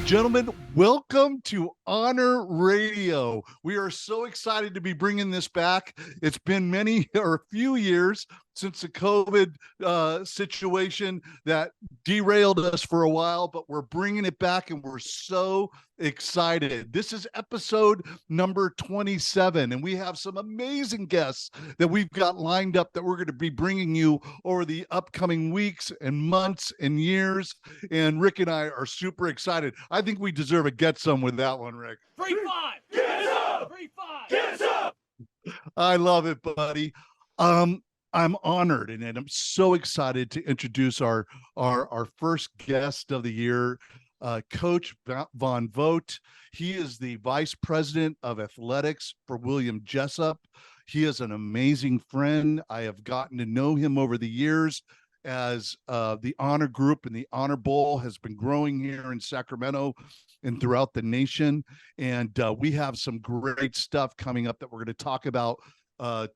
Gentlemen, welcome to Honor Radio. We are so excited to be bringing this back. It's been many or a few years since the COVID situation that derailed us for a while, but we're bringing it back and we're so excited. This is episode number 27, and we have some amazing guests that we've got lined up that we're going to be bringing you over the upcoming weeks and months and years. And Rick and I are super excited. I think we deserve a get some with that one, Rick. 3-5. Get up. 3-5. Get up. I love it, buddy. I'm honored and I'm so excited to introduce our first guest of the year, Coach Von Vogt. He is the Vice President of Athletics for William Jessup. He is an amazing friend. I have gotten to know him over the years as the Honor Group and the Honor Bowl has been growing here in Sacramento and throughout the nation. And we have some great stuff coming up that we're going to talk about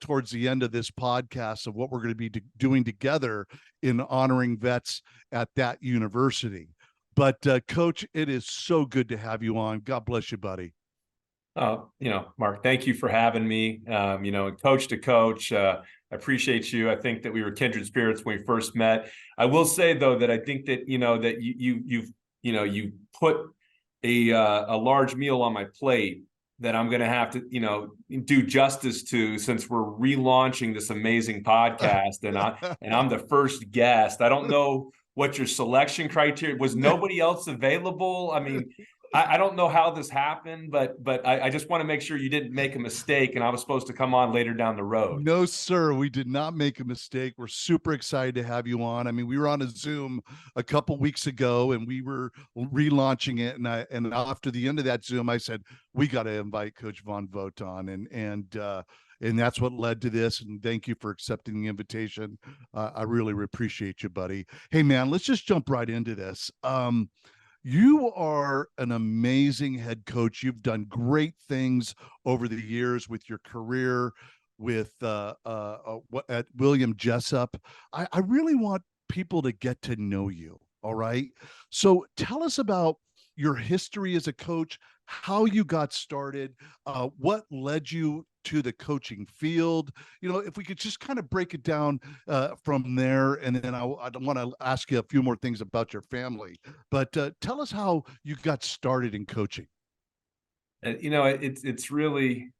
towards the end of this podcast of what we're going to be doing together in honoring vets at that university. But Coach, it is so good to have you on. God bless you, buddy. Mark, thank you for having me. Coach to coach, I appreciate you. I think that we were kindred spirits when we first met. I will say though that I think that you put a large meal on my plate that I'm going to have to, do justice to, since we're relaunching this amazing podcast and I'm the first guest. I don't know what your selection criteria was. Nobody else available? I mean, I don't know how this happened, but I just want to make sure you didn't make a mistake and I was supposed to come on later down the road. No, sir. We did not make a mistake. We're super excited to have you on. I mean, we were on a Zoom a couple weeks ago and we were relaunching it. And after the end of that Zoom, I said, we got to invite Coach Von Vogt on. And that's what led to this. And thank you for accepting the invitation. I really appreciate you, buddy. Hey, man, let's just jump right into this. You are an amazing head coach. You've done great things over the years with your career with at William Jessup. I really want people to get to know you. All right. So tell us about your history as a coach, how you got started, what led you to the coaching field. If we could just kind of break it down from there, and then I want to ask you a few more things about your family, but tell us how you got started in coaching. It's really,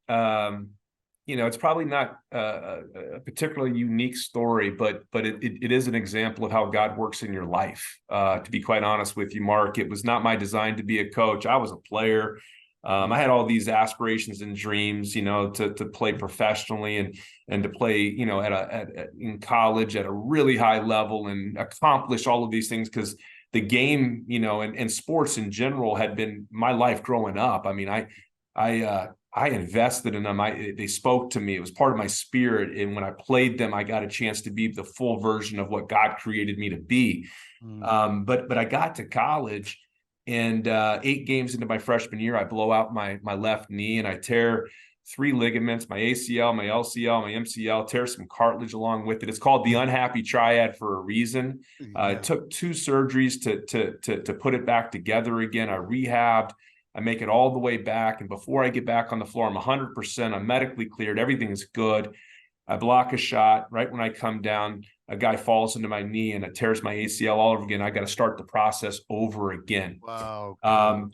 it's probably not a particularly unique story, but it is an example of how God works in your life. To be quite honest with you, Mark, it was not my design to be a coach. I was a player. I had all these aspirations and dreams, to play professionally and to play, in college at a really high level and accomplish all of these things, because the game, and sports in general had been my life growing up. I mean, I invested in them. They spoke to me. It was part of my spirit. And when I played them, I got a chance to be the full version of what God created me to be. But I got to college, and 8 games into my freshman year, I blow out my left knee and I tear 3 ligaments, my ACL, my LCL, my MCL, tear some cartilage along with it. It's called the unhappy triad for a reason. It took 2 surgeries to put it back together again. I rehabbed. I make it all the way back. And before I get back on the floor, I'm 100%. I'm medically cleared. Everything's good. I block a shot. Right when I come down, a guy falls into my knee and it tears my ACL all over again. I got to start the process over again. Wow.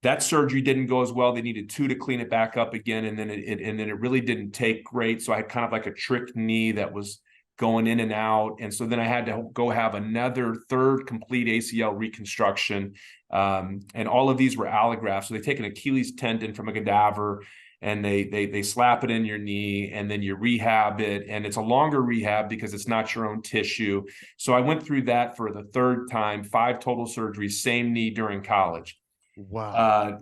That surgery didn't go as well. They needed 2 to clean it back up again. And then it really didn't take great. So I had kind of like a trick knee that was going in and out. And so then I had to go have another 3rd complete ACL reconstruction. And all of these were allografts. So they take an Achilles tendon from a cadaver and they slap it in your knee, and then you rehab it. And it's a longer rehab because it's not your own tissue. So I went through that for the 3rd time, 5 total surgeries, same knee during college. Wow.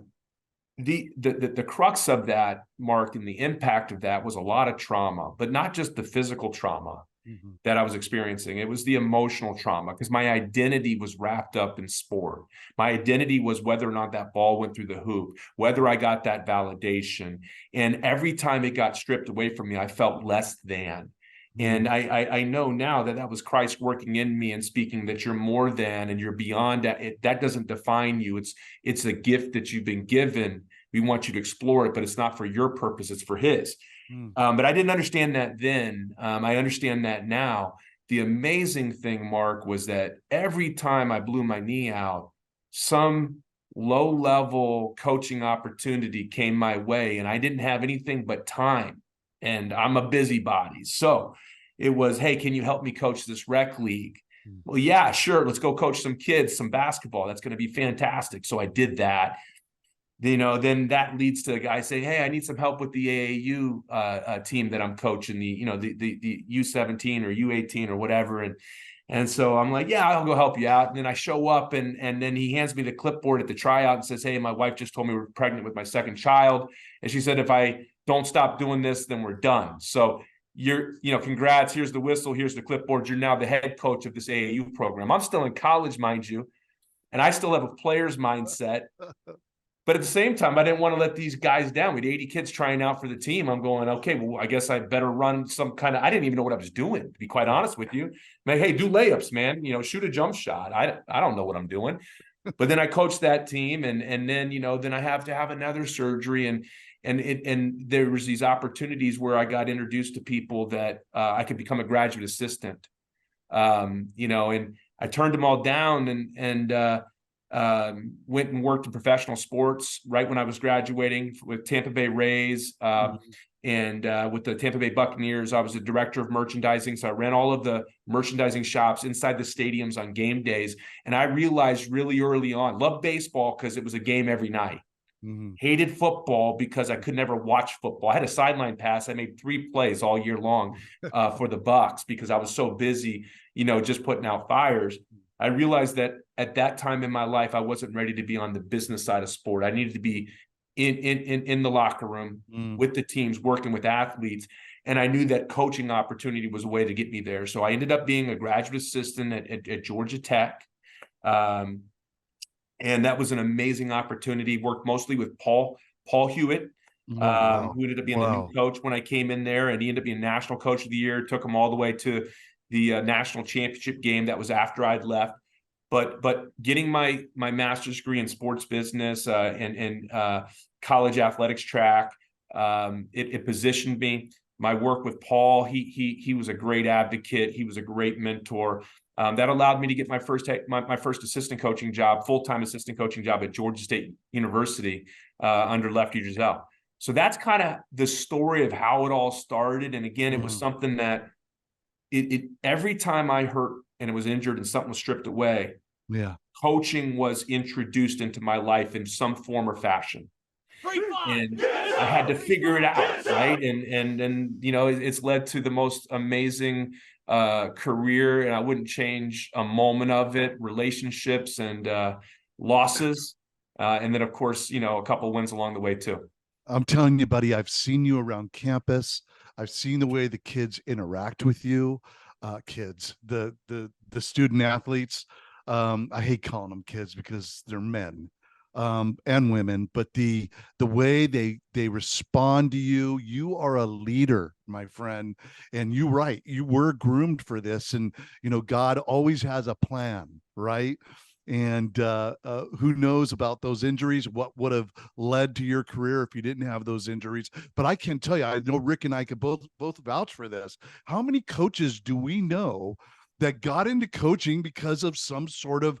The crux of that, Mark, and the impact of that was a lot of trauma, but not just the physical trauma that I was experiencing. It was the emotional trauma, because my identity was wrapped up in sport. My identity was whether or not that ball went through the hoop, whether I got that validation. And every time it got stripped away from me, I felt less than. And I know now that that was Christ working in me and speaking that you're more than and you're beyond that. That doesn't define you. It's a gift that you've been given. We want you to explore it, but it's not for your purpose. It's for his. But I didn't understand that then. I understand that now. The amazing thing, Mark, was that every time I blew my knee out, some low-level coaching opportunity came my way, and I didn't have anything but time. And I'm a busybody. So it was, hey, can you help me coach this rec league? Well, yeah, sure. Let's go coach some kids, some basketball. That's going to be fantastic. So I did that. Then that leads to a guy saying, hey, I need some help with the AAU team that I'm coaching, the U17 or U18 or whatever. And so I'm like, yeah, I'll go help you out. And then I show up and then he hands me the clipboard at the tryout and says, hey, my wife just told me we're pregnant with my second child. And she said, if I don't stop doing this, then we're done. So congrats. Here's the whistle. Here's the clipboard. You're now the head coach of this AAU program. I'm still in college, mind you. And I still have a player's mindset. But at the same time, I didn't want to let these guys down. We had 80 kids trying out for the team. I'm going, okay, well, I guess I better run some kind of, I didn't even know what I was doing, to be quite honest with you. Like, hey, do layups, man, shoot a jump shot. I don't know what I'm doing. But then I coached that team and then, then I have to have another surgery. And there was these opportunities where I got introduced to people that I could become a graduate assistant, and I turned them all down and went and worked in professional sports right when I was graduating with Tampa Bay Rays and with the Tampa Bay Buccaneers. I was the director of merchandising. So I ran all of the merchandising shops inside the stadiums on game days. And I realized really early on, loved baseball because it was a game every night. Hated football because I could never watch football. I had a sideline pass. I made 3 plays all year long for the Bucs because I was so busy, just putting out fires. I realized that at that time in my life, I wasn't ready to be on the business side of sport. I needed to be in the locker room with the teams, working with athletes. And I knew that coaching opportunity was a way to get me there. So I ended up being a graduate assistant at Georgia Tech. And that was an amazing opportunity. Worked mostly with Paul Hewitt, who ended up being the new coach when I came in there. And he ended up being National Coach of the Year, took him all the way to the national championship game. That was after I'd left. But getting my master's degree in sports business and college athletics track, it positioned me. My work with Paul, he was a great advocate. He was a great mentor. That allowed me to get my first assistant coaching job, full-time assistant coaching job at Georgia State University under Lefty Driesell. So that's kind of the story of how it all started. And again, it was something that every time I hurt and it was injured and something was stripped away, coaching was introduced into my life in some form or fashion. And I had to figure it out, right? And it's led to the most amazing career, and I wouldn't change a moment of it. Relationships and losses, and then of course, a couple wins along the way too. I'm telling you, buddy, I've seen you around campus. I've seen the way the kids interact with you. The student athletes. I hate calling them kids because they're men and women, but the way they respond to you. You are a leader, my friend, and you're right. You were groomed for this, and God always has a plan, right? And who knows about those injuries, what would have led to your career if you didn't have those injuries. But I can tell you, I know Rick and I could both vouch for this. How many coaches do we know that got into coaching because of some sort of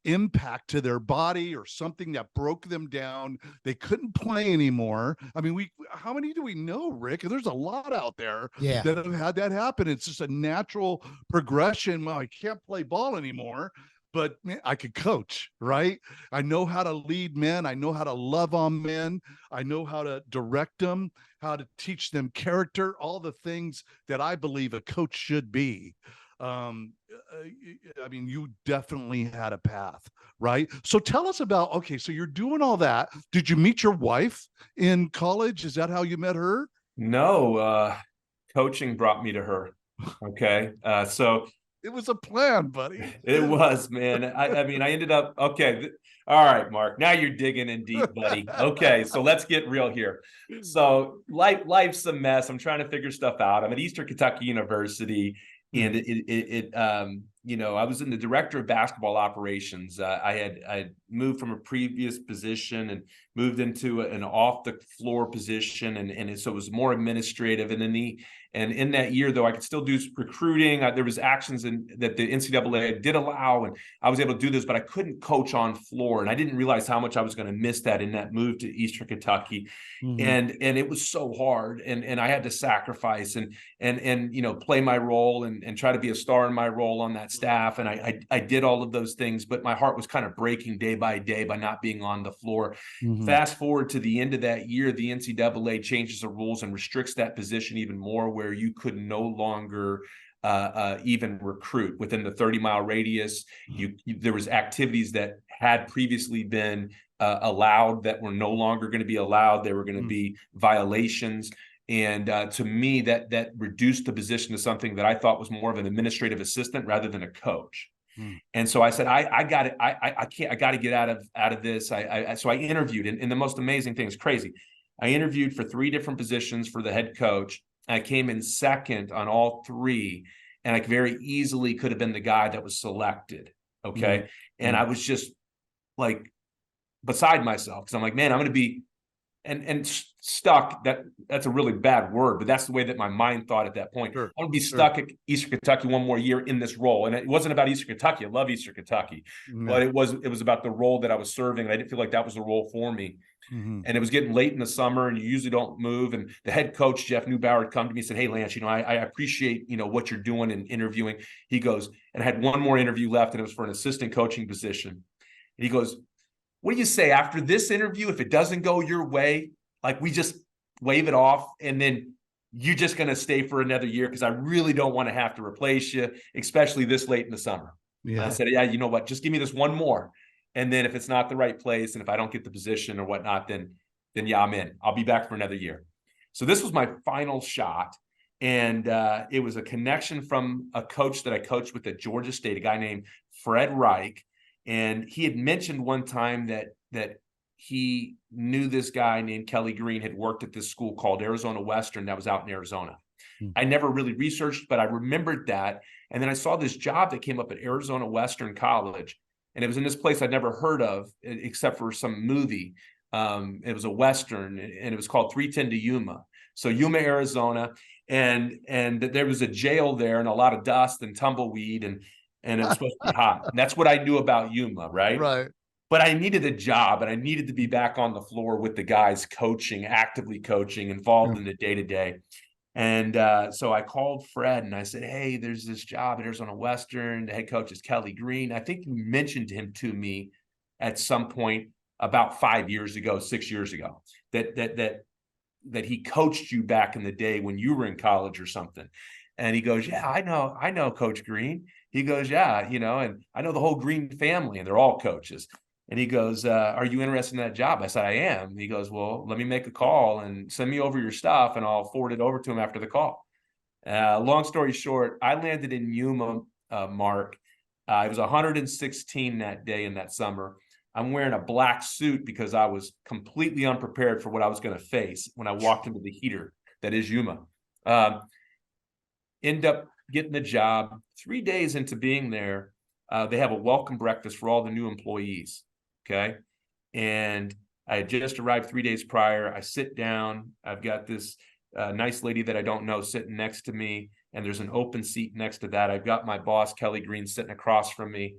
impact to their body or something that broke them down? They couldn't play anymore. I mean, how many do we know, Rick? There's a lot out there that have had that happen. It's just a natural progression. Well, I can't play ball anymore, but man, I could coach, right? I know how to lead men. I know how to love on men. I know how to direct them, how to teach them character, all the things that I believe a coach should be. I mean, you definitely had a path, right? So tell us about, okay, so you're doing all that. Did you meet your wife in college? Is that how you met her? No, coaching brought me to her. Okay. So it was a plan, buddy. It was, man. I mean, I ended up, okay. All right, Mark. Now you're digging in deep, buddy. Okay, so let's get real here. So life's a mess. I'm trying to figure stuff out. I'm at Eastern Kentucky University, and I was in the director of basketball operations. I had moved from a previous position and moved into an off the floor position, and so it was more administrative. And in that year, though, I could still do recruiting. There was actions that the NCAA did allow, and I was able to do this, but I couldn't coach on floor, and I didn't realize how much I was going to miss that in that move to Eastern Kentucky. And it was so hard, and I had to sacrifice and play my role and try to be a star in my role on that staff. And I did all of those things, but my heart was kind of breaking day by day by not being on the floor. Fast forward to the end of that year, the NCAA changes the rules and restricts that position even more, where you could no longer even recruit within the 30-mile radius. There was activities that had previously been allowed that were no longer going to be allowed. There were going to be violations. And to me, that reduced the position to something that I thought was more of an administrative assistant rather than a coach. And so I said, I got it. I got to get out of this. So I interviewed, and the most amazing thing is crazy. I interviewed for 3 different positions for the head coach. I came in second on all 3, and I very easily could have been the guy that was selected. Okay. And I was just like beside myself, because I'm like, man, I'm going to be and stuck. That's a really bad word, but that's the way that my mind thought at that point. Sure, I'm going to be stuck at Eastern Kentucky one more year in this role. And it wasn't about Eastern Kentucky. I love Eastern Kentucky, but it was about the role that I was serving. And I didn't feel like that was the role for me. And it was getting late in the summer, and you usually don't move. And the head coach, Jeff Neubauer, had come to me and said, "Hey, Lance, I appreciate, what you're doing in interviewing." He goes, and I had one more interview left, and it was for an assistant coaching position. And he goes, "What do you say after this interview? If it doesn't go your way, like, we just wave it off, and then you're just going to stay for another year, because I really don't want to have to replace you, especially this late in the summer." I said, "Yeah, you know what? Just give me this one more. And then if it's not the right place, and if I don't get the position or whatnot, then yeah, I'm in. I'll be back for another year." So this was my final shot. And it was a connection from a coach that I coached with at Georgia State, a guy named Fred Reich. And he had mentioned one time that he knew this guy named Kelly Green had worked at this school called Arizona Western that was out in Arizona. I never really researched, but I remembered that. And then I saw this job that came up at Arizona Western College. And it was in this place I'd never heard of, except for some movie. It was a Western, and it was called 310 to Yuma. So Yuma, Arizona. And there was a jail there, and a lot of dust and tumbleweed, and it was supposed to be hot. And that's what I knew about Yuma, right? Right. But I needed a job, and I needed to be back on the floor with the guys coaching, actively coaching, involved in the day-to-day. And so I called Fred, and I said, "Hey, there's this job at Arizona Western. The head coach is Kelly Green. I think you mentioned him to me at some point about 5 years ago, 6 years ago, that he coached you back in the day when you were in college or something." And he goes, "Yeah, I know Coach Green." He goes, "Yeah, and I know the whole Green family, and they're all coaches." And he goes, "Are you interested in that job?" I said, "I am." And he goes, "Well, let me make a call and send me over your stuff, and I'll forward it over to him after the call." Long story short, I landed in Yuma, Mark. It was 116 that day in that summer. I'm wearing a black suit because I was completely unprepared for what I was going to face when I walked into the heater that is Yuma. End up getting the job. 3 days into being there, they have a welcome breakfast for all the new employees. Okay. And I had just arrived 3 days prior. I sit down. I've got this nice lady that I don't know sitting next to me, and there's an open seat next to that. I've got my boss, Kelly Green, sitting across from me.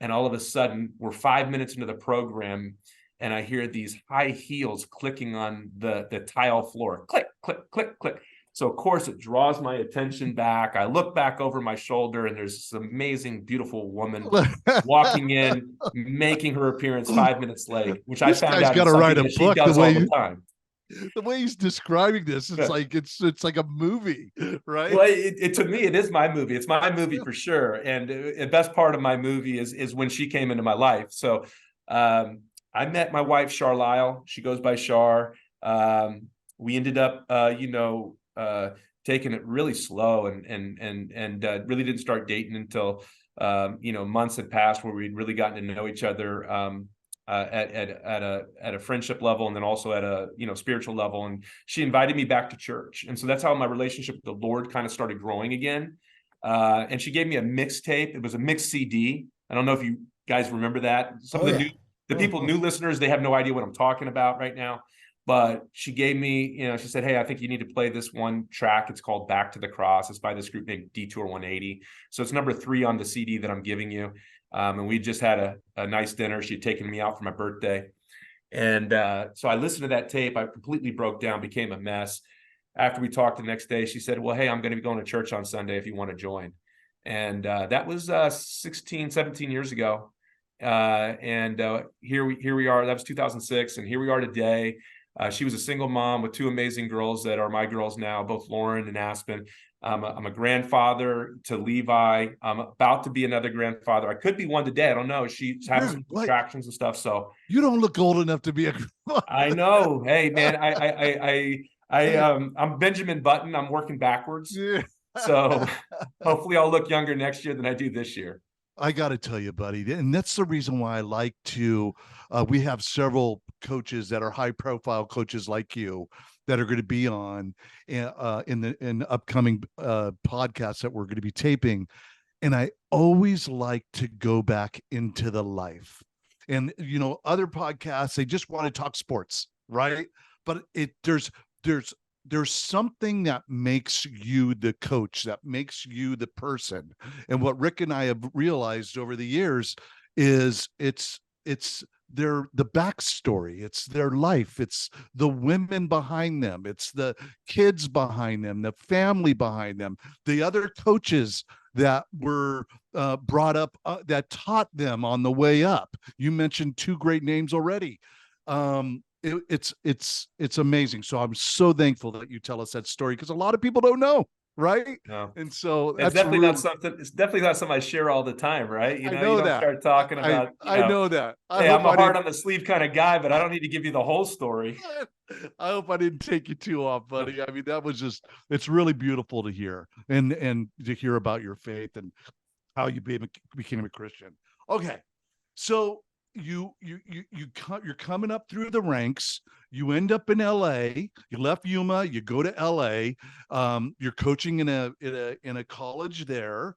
And all of a sudden, we're 5 minutes into the program, and I hear these high heels clicking on the tile floor. Click, click, click, click. So, of course, it draws my attention back. I look back over my shoulder, and there's this amazing, beautiful woman walking in, making her appearance 5 minutes late, which I found out is something that she does all the time. The way he's describing this, it's like it's like a movie, right? Well, to me, it is my movie. It's my movie for sure. And the best part of my movie is when she came into my life. So I met my wife, Charlisle. She goes by Char. We ended up, taking it really slow and really didn't start dating until months had passed where we'd really gotten to know each other. at a friendship level, and then also at a spiritual level. And she invited me back to church, and so that's how my relationship with the Lord kind of started growing again. And she gave me a mixtape. It was a mixed CD. I don't know if you guys remember that. Some of the people, new listeners, they have no idea what I'm talking about right now. But she gave me, she said, hey, I think you need to play this one track. It's called Back to the Cross. It's by this group named Detour 180. So it's number 3 on the CD that I'm giving you. And we just had a nice dinner. She had taken me out for my birthday. And so I listened to that tape. I completely broke down, became a mess. After we talked the next day, she said, well, hey, I'm going to be going to church on Sunday if you want to join. And that was 16, 17 years ago. And here we are. That was 2006. And here we are today. She was a single mom with 2 amazing girls that are my girls now, both Lauren and Aspen. I'm a grandfather to Levi. I'm about to be another grandfather. I could be one today. I don't know. She's having some distractions and stuff. So you don't look old enough to be a grandfather. I know. Hey, man, I'm Benjamin Button. I'm working backwards. Yeah. So hopefully I'll look younger next year than I do this year. I got to tell you, buddy, and that's the reason why I like to, we have several coaches that are high profile coaches like you that are going to be on in the upcoming podcasts that we're going to be taping. And I always like to go back into the life. And, other podcasts, they just want to talk sports, right? But there's something that makes you the coach, that makes you the person. And what Rick and I have realized over the years is it's the backstory, it's their life, it's the women behind them, it's the kids behind them, the family behind them, the other coaches that were brought up that taught them on the way up. You mentioned 2 great names already. It's amazing. So I'm so thankful that you tell us that story, because a lot of people don't know, right? No. And so it's definitely not something. It's definitely not something I share all the time, right? I know you don't start talking about. I know that. Hey, I'm a hard on the sleeve kind of guy, but I don't need to give you the whole story. I hope I didn't take you too off, buddy. I mean, that was it's really beautiful to hear and to hear about your faith and how you became a Christian. Okay, so you're coming up through the ranks. You end up in LA. You left Yuma, you go to LA. You're coaching in a college there.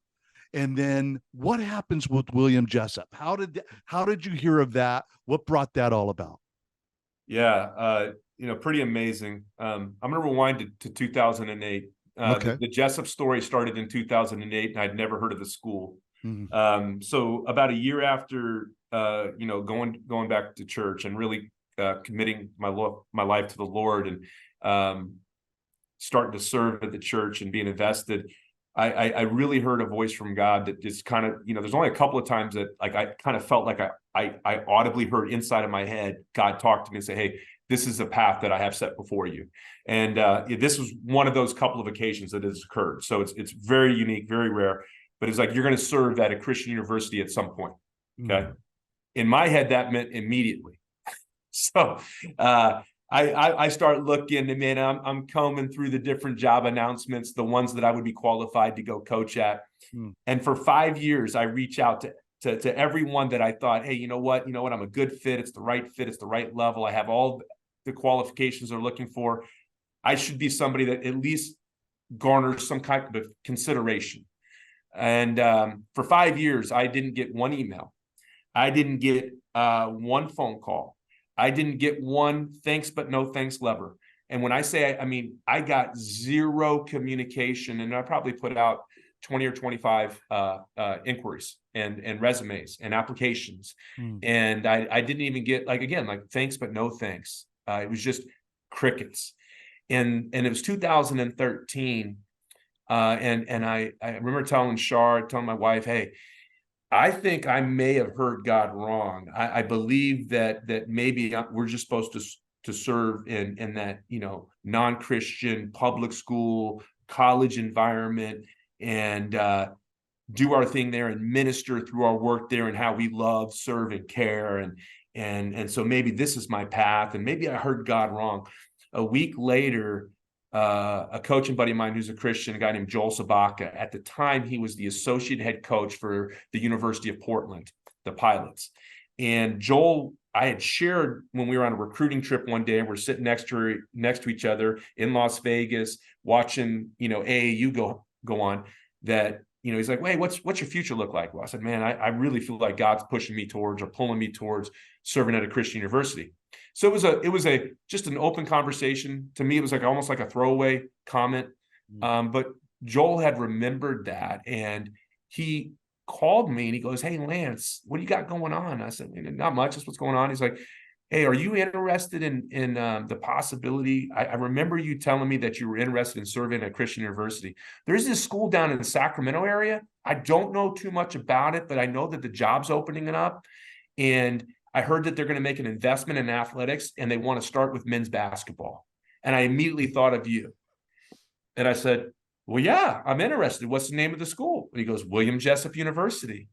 And then what happens with William Jessup? How did you hear of that? What brought that all about? Yeah, pretty amazing. I'm going to rewind to 2008. Okay. The Jessup story started in 2008, and I'd never heard of the school. Mm-hmm. So about a year after, going back to church and really committing my life to the Lord and starting to serve at the church and being invested, I really heard a voice from God that just kind of, there's only a couple of times that I kind of felt like I audibly heard inside of my head, God talk to me and say, hey, this is a path that I have set before you. And this was one of those couple of occasions that has occurred. So it's very unique, very rare, but it's like, you're going to serve at a Christian university at some point. Okay. Mm-hmm. In my head, that meant immediately. So I start looking, and man, I'm combing through the different job announcements, the ones that I would be qualified to go coach at. And for 5 years, I reach out to everyone that I thought, hey, you know what, I'm a good fit. It's the right fit. It's the right level. I have all the qualifications they're looking for. I should be somebody that at least garners some kind of consideration. And for 5 years, I didn't get one email. I didn't get one phone call. I didn't get one thanks but no thanks letter. And when I say, I mean, I got zero communication, and I probably put out 20 or 25 inquiries and resumes and applications. And I didn't even get like thanks but no thanks. It was just crickets. And it was 2013. And I remember telling my wife, hey, I think I may have heard God wrong. I believe that maybe we're just supposed to serve in that, non-Christian public school, college environment, and do our thing there and minister through our work there and how we love, serve, and care. And so maybe this is my path, and maybe I heard God wrong. A week later, a coaching buddy of mine who's a Christian, a guy named Joel Sabaka. At the time, he was the associate head coach for the University of Portland, the Pilots. And Joel I had shared when we were on a recruiting trip one day, and we're sitting next to each other in Las Vegas, watching, AAU go on, that, he's like, "Wait, what's your future look like?" Well, I said, "Man, I really feel like God's pushing me towards, or pulling me towards, serving at a Christian university." So it was just an open conversation. To me, it was like almost like a throwaway comment. But Joel had remembered that, and he called me and he goes, "Hey, Lance, what do you got going on?" I said, "Not much. That's what's going on." He's like, "Hey, are you interested in the possibility? I remember you telling me that you were interested in serving at a Christian university. There's this school down in the Sacramento area. I don't know too much about it, but I know that the job's opening it up. And I heard that they're going to make an investment in athletics, and they want to start with men's basketball." And I immediately thought of you. And I said, "Well, yeah, I'm interested. What's the name of the school?" And he goes, "William Jessup University."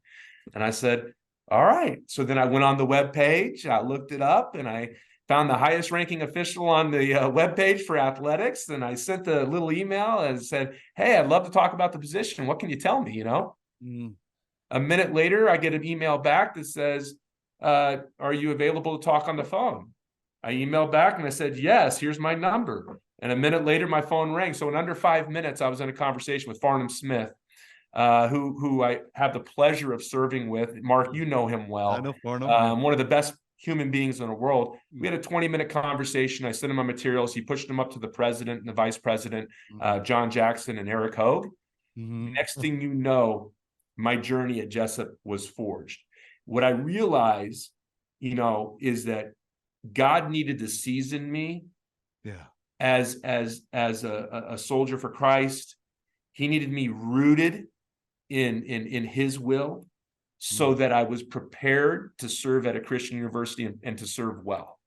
And I said, "All right." So then I went on the web page, I looked it up, and I found the highest ranking official on the web page for athletics. And I sent a little email and said, "Hey, I'd love to talk about the position. What can you tell me?" A minute later, I get an email back that says, "Are you available to talk on the phone?" I emailed back and I said, "Yes, here's my number." And a minute later, my phone rang. So in under 5 minutes, I was in a conversation with Farnham Smith, who I have the pleasure of serving with. Mark, you know him well. I know Farnham. One of the best human beings in the world. We had a 20-minute conversation. I sent him my materials. He pushed them up to the president and the vice president, John Jackson and Eric Hogue. Next thing you know, my journey at Jessup was forged. What I realized, is that God needed to season me as a soldier for Christ. He needed me rooted in his will, so that I was prepared to serve at a Christian university and to serve well.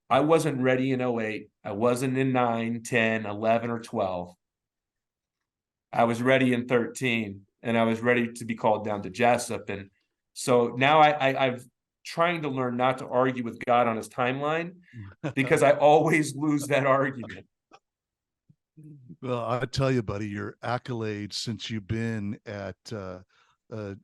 I wasn't ready in 08. I wasn't in 9, 10, 11, or 12. I was ready in 13, and I was ready to be called down to Jessup. And so now I've trying to learn not to argue with God on his timeline, because I always lose that argument. Well, I tell you, buddy, your accolades since you've been at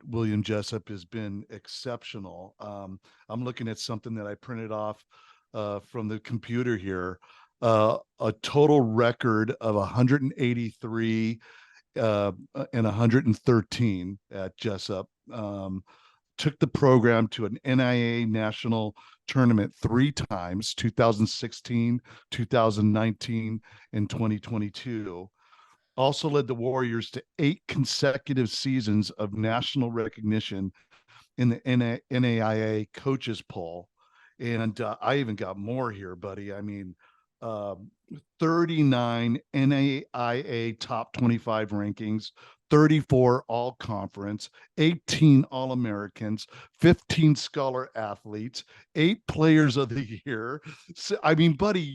William Jessup has been exceptional. I'm looking at something that I printed off from the computer here. A total record of 183 and 113 at Jessup. Took the program to an NIA national tournament 3 times, 2016, 2019, and 2022. Also led the Warriors to 8 consecutive seasons of national recognition in the NAIA coaches poll. And I even got more here, buddy. I mean, 39 NAIA top 25 rankings, 34 all conference, 18 all Americans, 15 scholar athletes, 8 players of the year. So, I mean, buddy,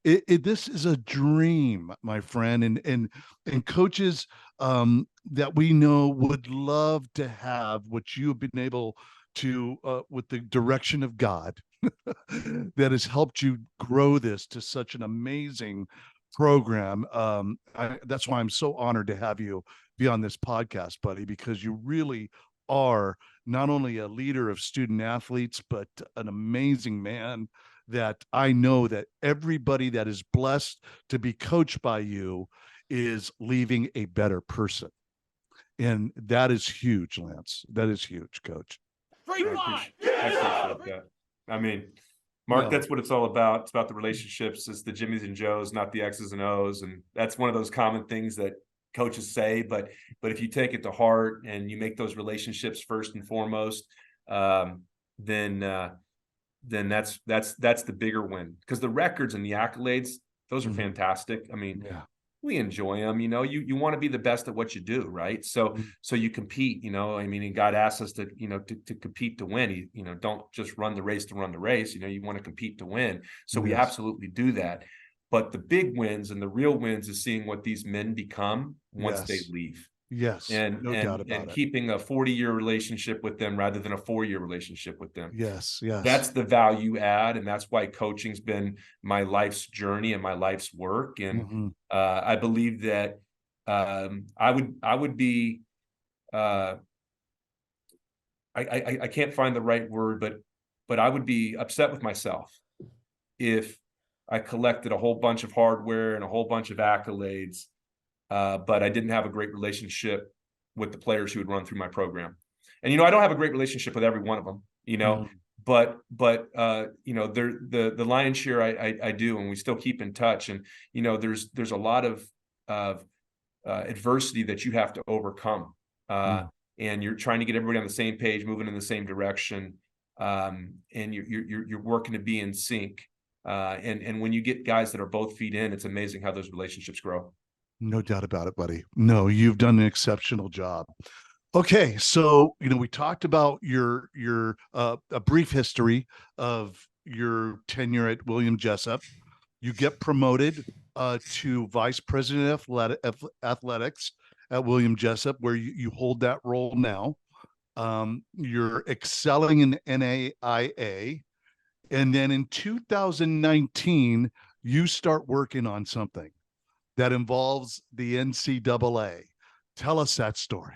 this is a dream, my friend. And coaches that we know would love to have what you have been able to, with the direction of God, that has helped you grow this to such an amazing program. That's why I'm so honored to have you be on this podcast, buddy, because you really are not only a leader of student athletes, but an amazing man that I know that everybody that is blessed to be coached by you is leaving a better person. And that is huge, Lance. That is huge, Coach. Free I fly. appreciate that. I mean, Mark, that's what it's all about. It's about the relationships. It's the Jimmys and Joes, not the X's and O's. And that's one of those common things that coaches say. But if you take it to heart and you make those relationships first and foremost, then that's the bigger win. Because the records and the accolades, those are fantastic. I mean, we enjoy them. You want to be the best at what you do, right? So you compete. I mean, and God asks us to to compete to win. Don't just run the race to run the race. You want to compete to win. So we absolutely do that. But the big wins and the real wins is seeing what these men become once they leave. Yes, no doubt about it. Keeping a 40-year relationship with them rather than a 4-year relationship with them. Yes. That's the value add, and that's why coaching's been my life's journey and my life's work. And I believe that I would be I can't find the right word, but but I would be upset with myself if I collected a whole bunch of hardware and a whole bunch of accolades, but I didn't have a great relationship with the players who would run through my program. And, I don't have a great relationship with every one of them, but the lion's share I do, and we still keep in touch. And, there's a lot of adversity that you have to overcome. And you're trying to get everybody on the same page, moving in the same direction. And you're working to be in sync. And when you get guys that are both feet in, it's amazing how those relationships grow. No doubt about it, buddy. No, you've done an exceptional job. Okay, so we talked about your a brief history of your tenure at William Jessup. You get promoted to vice president of athletics at William Jessup, where you hold that role now. You're excelling in NAIA, and then in 2019, you start working on something that involves the NCAA. Tell us that story.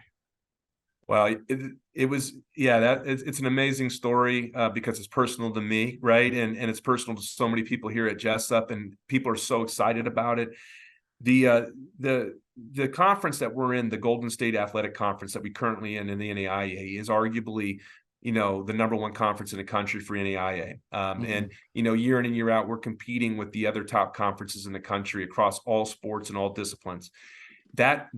Well, it was, it's an amazing story because it's personal to me, right? And it's personal to so many people here at Jessup, and people are so excited about it. The conference that we're in, the Golden State Athletic Conference that we currently in the NAIA, is arguably, the number one conference in the country for NAIA. And, year in and year out, we're competing with the other top conferences in the country across all sports and all disciplines. That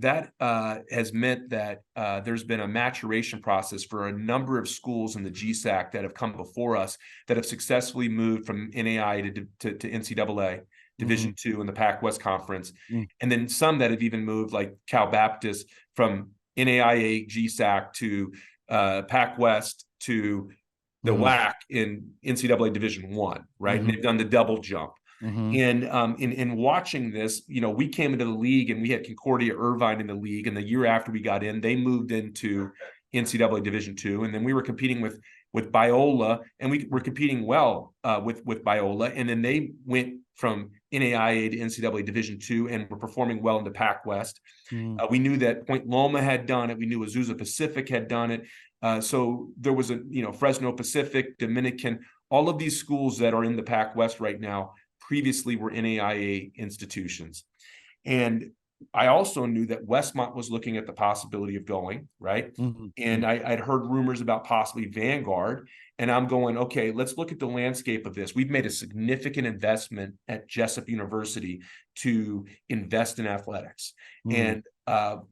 has meant that there's been a maturation process for a number of schools in the GSAC that have come before us that have successfully moved from NAIA to NCAA Division II in the Pac West Conference, and then some that have even moved, like Cal Baptist, from NAIA GSAC to Pac West to the WAC in NCAA Division I, right? And they've done the double jump. And in watching this, we came into the league and we had Concordia Irvine in the league, and the year after we got in, they moved into NCAA Division II, and then we were competing with Biola, and we were competing well with Biola, and then they went from NAIA to NCAA Division II and were performing well in the Pac West. We knew that Point Loma had done it. We knew Azusa Pacific had done it. So there was Fresno Pacific, Dominican, all of these schools that are in the Pac West right now previously were NAIA institutions. And I also knew that Westmont was looking at the possibility of going, right? And I'd heard rumors about possibly Vanguard. And I'm going, okay, let's look at the landscape of this. We've made a significant investment at Jessup University to invest in athletics. And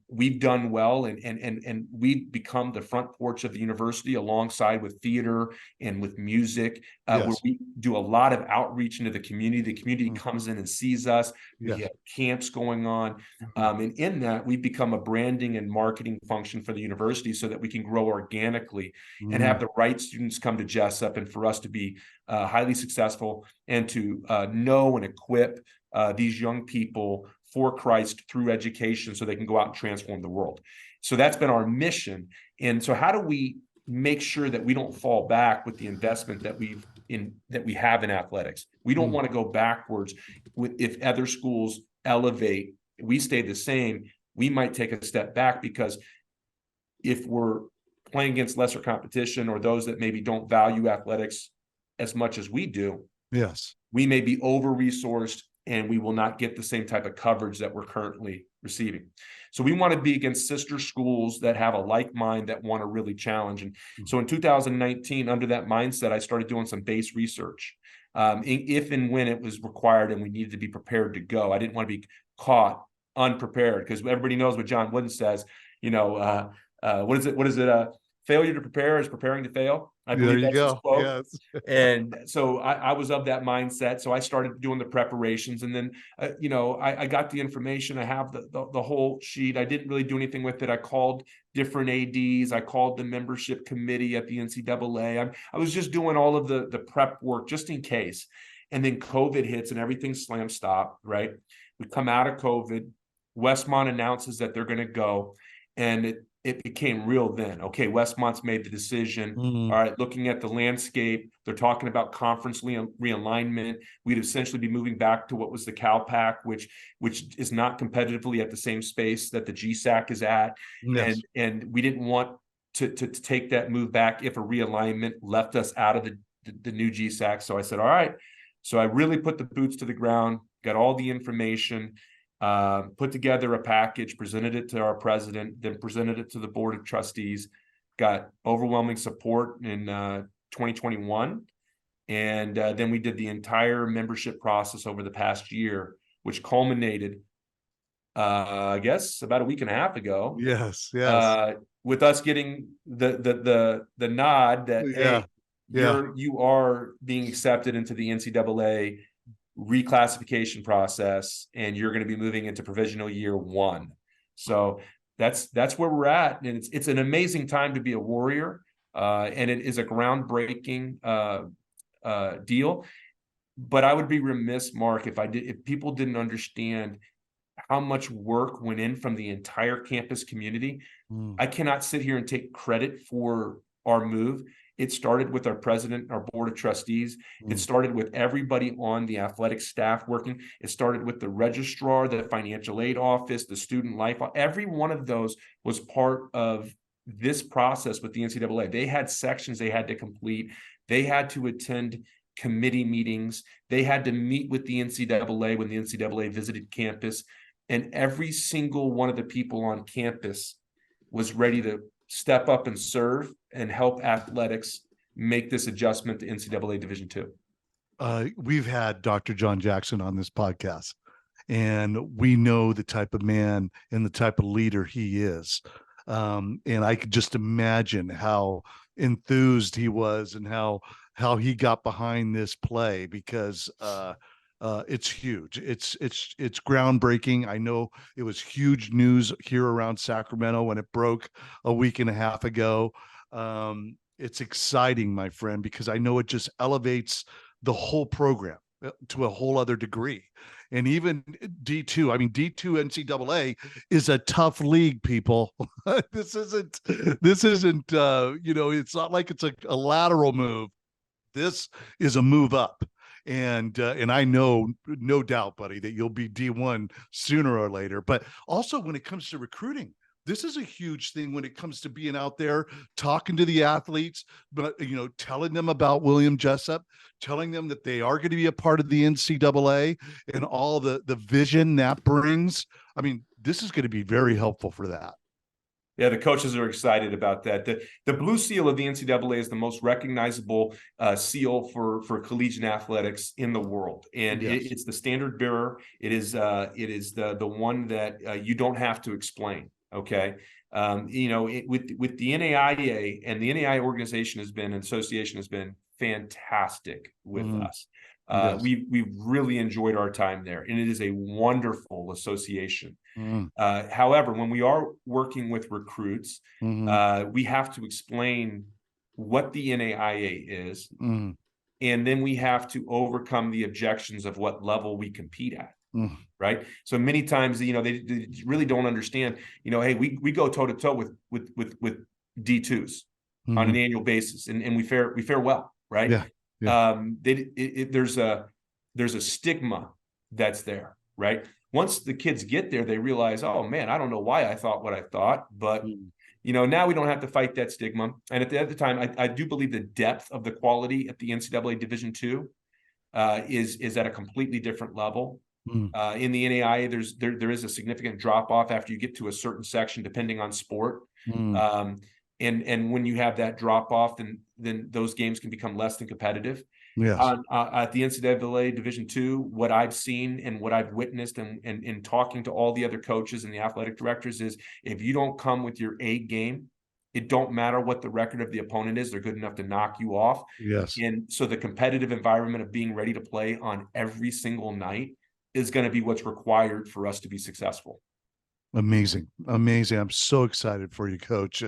we've done well, and we've become the front porch of the university alongside with theater and with music, where we do a lot of outreach into the community. The community comes in and sees us. We have camps going on. And in that, we've become a branding and marketing function for the university so that we can grow organically and have the right students come to Jessup, and for us to be highly successful and to know and equip these young people for Christ through education so they can go out and transform the world. So that's been our mission. And so how do we make sure that we don't fall back with the investment that we have in athletics? We don't want to go backwards. If other schools elevate, we stay the same, we might take a step back, because if we're playing against lesser competition or those that maybe don't value athletics as much as we do, we may be over-resourced, and we will not get the same type of coverage that we're currently receiving. So we want to be against sister schools that have a like mind, that want to really challenge. And so in 2019, under that mindset, I started doing some base research. If and when it was required and we needed to be prepared to go, I didn't want to be caught unprepared, because everybody knows what John Wooden says, what is it? Failure to prepare is preparing to fail. I believe that's his quote. And so I was of that mindset. So I started doing the preparations, and then, I got the information. I have the whole sheet. I didn't really do anything with it. I called different ADs. I called the membership committee at the NCAA. I was just doing all of the prep work just in case. And then COVID hits and everything slam stop, right? We come out of COVID. Westmont announces that they're going to go, and it became real then. Okay, Westmont's made the decision. All right, looking at the landscape, they're talking about conference realignment. We'd essentially be moving back to what was the CalPAC, which is not competitively at the same space that the GSAC is at. And we didn't want to take that move back if a realignment left us out of the new GSAC. So I said, all right. So I really put the boots to the ground, got all the information, put together a package, presented it to our president, then presented it to the board of trustees, got overwhelming support in 2021. And then we did the entire membership process over the past year, which culminated, I guess, about a week and a half ago. Yes. With us getting the nod that, hey, you are being accepted into the NCAA reclassification process, and you're going to be moving into provisional year 1. So that's where we're at, and it's an amazing time to be a Warrior, and it is a groundbreaking deal. But I would be remiss, Mark, if people didn't understand how much work went in from the entire campus community. I cannot sit here and take credit for our move. It started with our president, our board of trustees. It started with everybody on the athletic staff working. It started with the registrar, the financial aid office, the student life. Every one of those was part of this process with the NCAA. They had sections they had to complete. They had to attend committee meetings. They had to meet with the NCAA when the NCAA visited campus. And every single one of the people on campus was ready to step up and serve and help athletics make this adjustment to NCAA Division II. We've had Dr. John Jackson on this podcast, and we know the type of man and the type of leader he is. And I could just imagine how enthused he was and how he got behind this play, because it's huge. It's groundbreaking. I know it was huge news here around Sacramento when it broke a week and a half ago. It's exciting, my friend, because I know it just elevates the whole program to a whole other degree. And even D2, I mean, D2 NCAA is a tough league, people. This isn't, it's not like it's a lateral move. This is a move up. And I know, no doubt, buddy, that you'll be D1 sooner or later. But also when it comes to recruiting, this is a huge thing when it comes to being out there, talking to the athletes, but, telling them about William Jessup, telling them that they are going to be a part of the NCAA and all the vision that brings. I mean, this is going to be very helpful for that. Yeah, the coaches are excited about that. The blue seal of the NCAA is the most recognizable seal for collegiate athletics in the world, and it's the standard bearer. It is the one that you don't have to explain. Okay, with the NAIA, and the NAIA organization association has been fantastic with us. We've really enjoyed our time there, and it is a wonderful association. However, when we are working with recruits, we have to explain what the NAIA is, and then we have to overcome the objections of what level we compete at. Right. So many times, they really don't understand, hey, we go toe to toe with D2s on an annual basis, and we fare well. Right. There's a stigma that's there. Right. Once the kids get there, they realize, oh man, I don't know why I thought what I thought, but now we don't have to fight that stigma. And at the other time, I do believe the depth of the quality at the NCAA Division II is at a completely different level. In the NAIA, there is a significant drop off after you get to a certain section, depending on sport. And when you have that drop off, then those games can become less than competitive. Yes. At the NCAA Division II, what I've seen and what I've witnessed and talking to all the other coaches and the athletic directors is, if you don't come with your A game, it don't matter what the record of the opponent is, they're good enough to knock you off. Yes. And so the competitive environment of being ready to play on every single night is going to be what's required for us to be successful. Amazing. I'm so excited for you, Coach.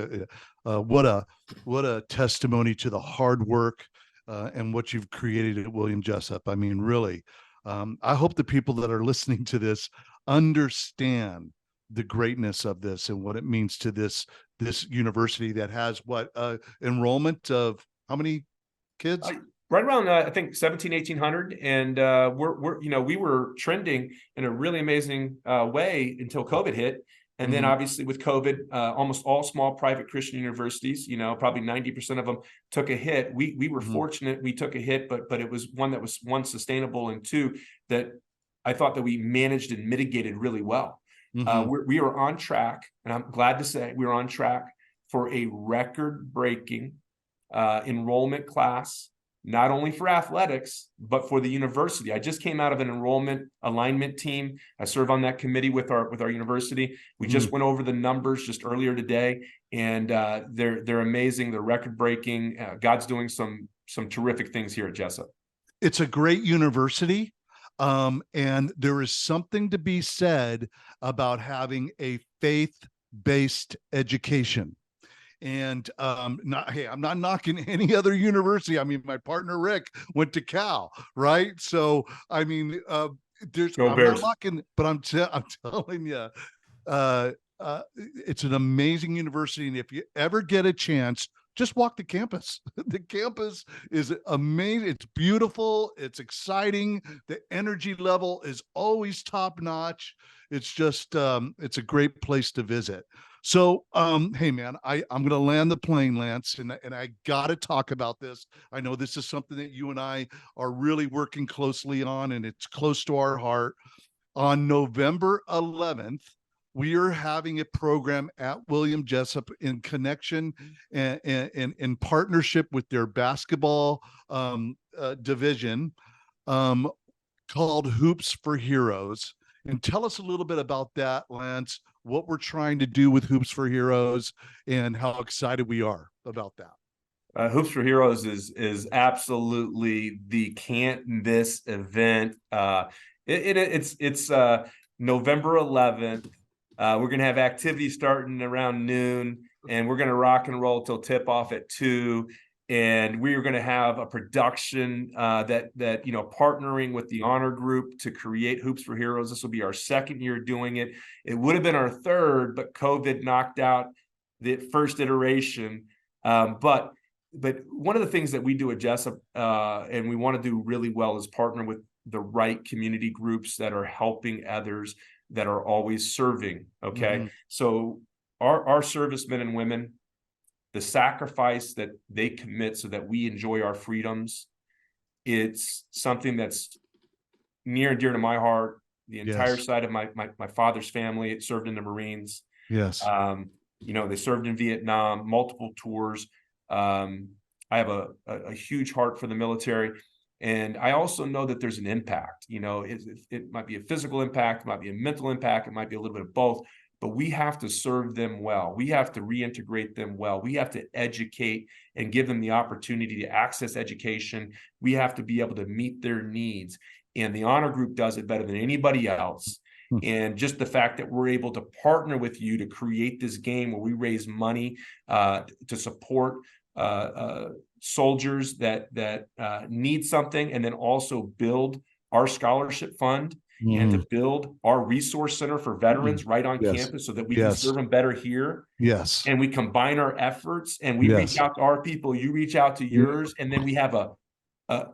What a testimony to the hard work and what you've created at William Jessup. I mean, really, I hope the people that are listening to this understand the greatness of this and what it means to this university that has enrollment of how many kids? Right around, I think 1,800, and we were trending in a really amazing way until COVID hit, And then obviously with COVID, almost all small private Christian universities, probably 90% of them took a hit. We were fortunate. We took a hit, but it was one that was, one, sustainable, and two, that I thought that we managed and mitigated really well. We are on track, and I'm glad to say we are on track for a record-breaking enrollment class, not only for athletics, but for the university. I just came out of an enrollment alignment team. I serve on that committee with our university. We just went over the numbers just earlier today, and they're amazing. They're record-breaking. God's doing some terrific things here at Jessup. It's a great university. And there is something to be said about having a faith-based education. And I'm not knocking any other university. I mean, my partner Rick went to Cal, right? So I mean, I'm not knocking, but I'm telling you, it's an amazing university. And if you ever get a chance, just walk the campus. The campus is amazing. It's beautiful. It's exciting. The energy level is always top notch. It's just, it's a great place to visit. So, hey man, I'm going to land the plane, Lance, and I got to talk about this. I know this is something that you and I are really working closely on, and it's close to our heart. On November 11th, we are having a program at William Jessup in connection and in partnership with their basketball division called Hoops for Heroes. And tell us a little bit about that, Lance, what we're trying to do with Hoops for Heroes and how excited we are about that. Hoops for Heroes is absolutely the can't miss event. It's November 11th. We're going to have activities starting around noon, and we're going to rock and roll till tip off at 2. And we are going to have a production that partnering with the honor group to create Hoops for Heroes. This will be our second year doing it. It would have been our third, but COVID knocked out the first iteration. But one of the things that we do at Jessup, and we want to do really well, is partner with the right community groups that are helping others, that are always serving. Okay. So our servicemen and women, the sacrifice that they commit so that we enjoy our freedoms, it's something that's near and dear to my heart. The entire side of my father's family, it served in the Marines. Yes. They served in Vietnam, multiple tours. I have a huge heart for the military. And I also know that there's an impact. It might be a physical impact, it might be a mental impact, it might be a little bit of both, but we have to serve them well. We have to reintegrate them well. We have to educate and give them the opportunity to access education. We have to be able to meet their needs. And the honor group does it better than anybody else. And just the fact that we're able to partner with you to create this game where we raise money to support soldiers that need something, and then also build our scholarship fund and to build our resource center for veterans right on campus so that we can serve them better here. Yes. And we combine our efforts, and we reach out to our people, you reach out to yours, and then we have a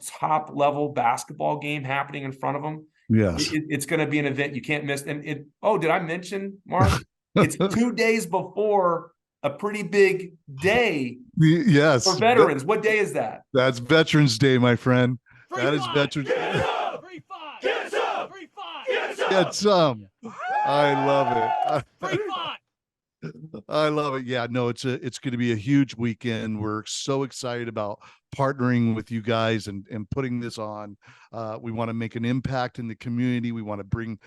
top level basketball game happening in front of them. Yes. It's going to be an event you can't miss. And did I mention, Mark? It's 2 days before a pretty big day for veterans. What day is that? That's Veterans Day, my friend. That is Veterans Day. Get some. I love it. I love it. Yeah, no, it's going to be a huge weekend. We're so excited about partnering with you guys and putting this on. We want to make an impact in the community. We want to bring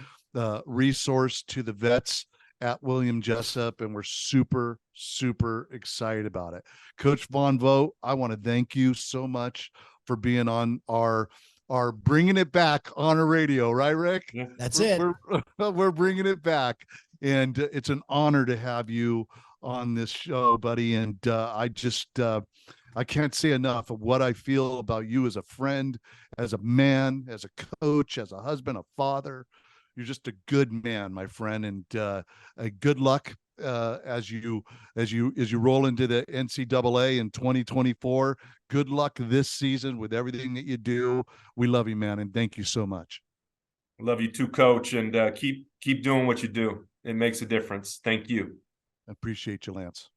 resource to the vets at William Jessup, and we're super, super excited about it. Coach Von Vogt, I want to thank you so much for being on our bringing it back on a radio, right, Rick? Yeah, that's it. We're bringing it back, and it's an honor to have you on this show, buddy. And I can't say enough of what I feel about you as a friend, as a man, as a coach, as a husband, a father. You're just a good man, my friend, and good luck as you roll into the NCAA in 2024. Good luck this season with everything that you do. We love you, man, and thank you so much. Love you too, Coach, and keep doing what you do. It makes a difference. Thank you. I appreciate you, Lance.